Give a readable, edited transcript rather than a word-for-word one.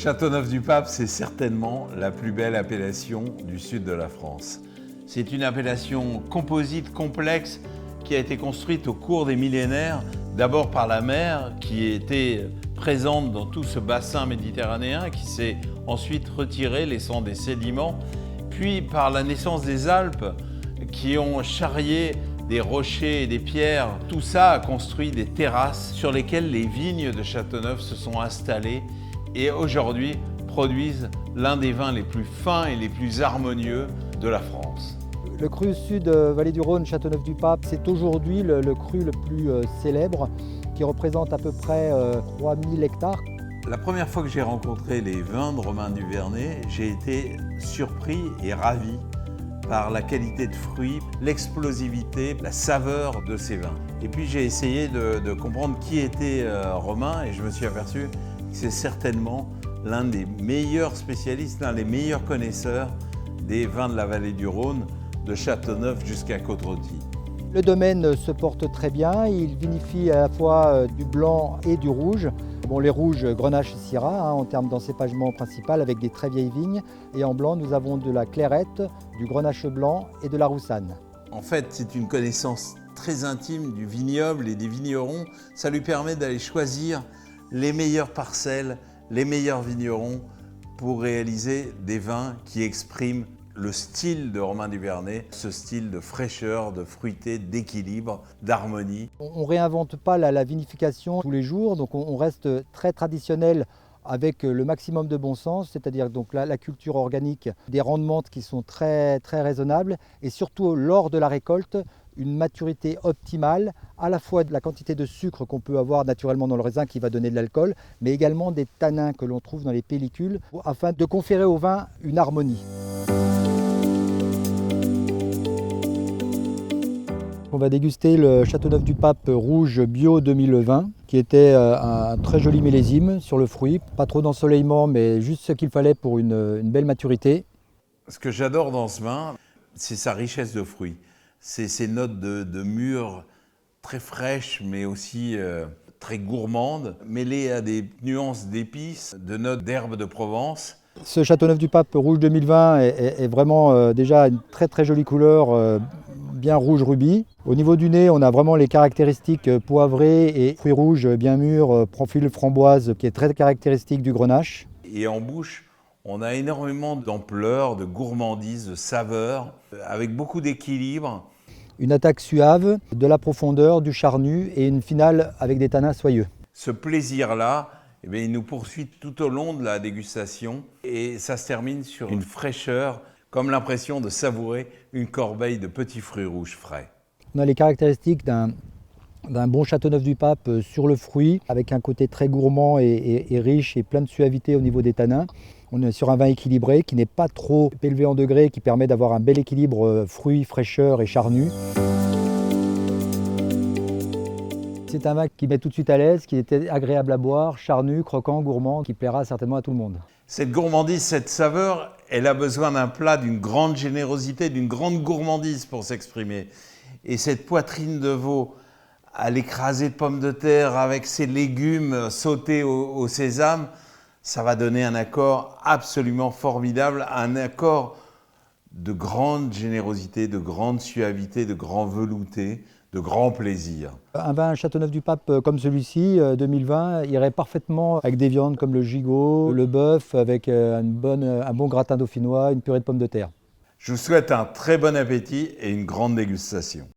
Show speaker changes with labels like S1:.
S1: Châteauneuf-du-Pape, c'est certainement la plus belle appellation du sud de la France. C'est une appellation composite complexe qui a été construite au cours des millénaires, d'abord par la mer qui était présente dans tout ce bassin méditerranéen, qui s'est ensuite retirée, laissant des sédiments, puis par la naissance des Alpes qui ont charrié des rochers et des pierres. Tout ça a construit des terrasses sur lesquelles les vignes de Châteauneuf se sont installées et aujourd'hui produisent l'un des vins les plus fins et les plus harmonieux de la France.
S2: Le cru sud Vallée du Rhône, Châteauneuf-du-Pape, c'est aujourd'hui le cru le plus célèbre qui représente à peu près 3000 hectares.
S1: La première fois que j'ai rencontré les vins de Romain Duvernet, j'ai été surpris et ravi par la qualité de fruits, l'explosivité, la saveur de ces vins. Et puis j'ai essayé de comprendre qui était Romain et je me suis aperçu que c'est certainement l'un des meilleurs spécialistes, l'un des meilleurs connaisseurs des vins de la vallée du Rhône, de Châteauneuf jusqu'à Côte-Rôtie.
S2: Le domaine se porte très bien, il vinifie à la fois du blanc et du rouge. Bon, les rouges, Grenache et Syrah, en termes d'encépagement principal avec des très vieilles vignes. Et en blanc, nous avons de la clairette, du Grenache blanc et de la roussanne.
S1: En fait, c'est une connaissance très intime du vignoble et des vignerons. Ça lui permet d'aller choisir les meilleures parcelles, les meilleurs vignerons pour réaliser des vins qui expriment le style de Romain Duvernet, ce style de fraîcheur, de fruité, d'équilibre, d'harmonie.
S2: On ne réinvente pas la vinification tous les jours, donc on reste très traditionnel avec le maximum de bon sens, c'est-à-dire donc la culture organique, des rendements qui sont très raisonnables et surtout lors de la récolte, une maturité optimale, à la fois de la quantité de sucre qu'on peut avoir naturellement dans le raisin qui va donner de l'alcool, mais également des tanins que l'on trouve dans les pellicules afin de conférer au vin une harmonie. On va déguster le Châteauneuf-du-Pape Rouge Bio 2020, qui était un très joli millésime sur le fruit. Pas trop d'ensoleillement, mais juste ce qu'il fallait pour une belle maturité.
S1: Ce que j'adore dans ce vin, c'est sa richesse de fruits. C'est ces notes de mûres très fraîches, mais aussi très gourmandes, mêlées à des nuances d'épices, de notes d'herbes de Provence.
S2: Ce Châteauneuf-du-Pape Rouge 2020 est vraiment déjà une très jolie couleur, bien rouge rubis. Au niveau du nez, on a vraiment les caractéristiques poivrées et fruits rouges bien mûrs, profil framboise qui est très caractéristique du Grenache.
S1: Et en bouche, on a énormément d'ampleur, de gourmandise, de saveur, avec beaucoup d'équilibre.
S2: Une attaque suave, de la profondeur, du charnu et une finale avec des tanins soyeux.
S1: Ce plaisir-là, eh bien, il nous poursuit tout au long de la dégustation et ça se termine sur une fraîcheur, comme l'impression de savourer une corbeille de petits fruits rouges frais.
S2: On a les caractéristiques d'un bon Châteauneuf-du-Pape sur le fruit, avec un côté très gourmand et riche et plein de suavité au niveau des tanins. On est sur un vin équilibré qui n'est pas trop élevé en degrés, qui permet d'avoir un bel équilibre fruits, fraîcheur et charnu. C'est un vin qui met tout de suite à l'aise, qui est agréable à boire, charnu, croquant, gourmand, qui plaira certainement à tout le monde.
S1: Cette gourmandise, cette saveur, elle a besoin d'un plat d'une grande générosité, d'une grande gourmandise pour s'exprimer. Et cette poitrine de veau à l'écrasé de pommes de terre avec ses légumes sautés au sésame, ça va donner un accord absolument formidable, un accord de grande générosité, de grande suavité, de grand velouté, de grand plaisir.
S2: Un vin Châteauneuf-du-Pape comme celui-ci, 2020, irait parfaitement avec des viandes comme le gigot, le bœuf, avec un bon gratin dauphinois, une purée de pommes de terre.
S1: Je vous souhaite un très bon appétit et une grande dégustation.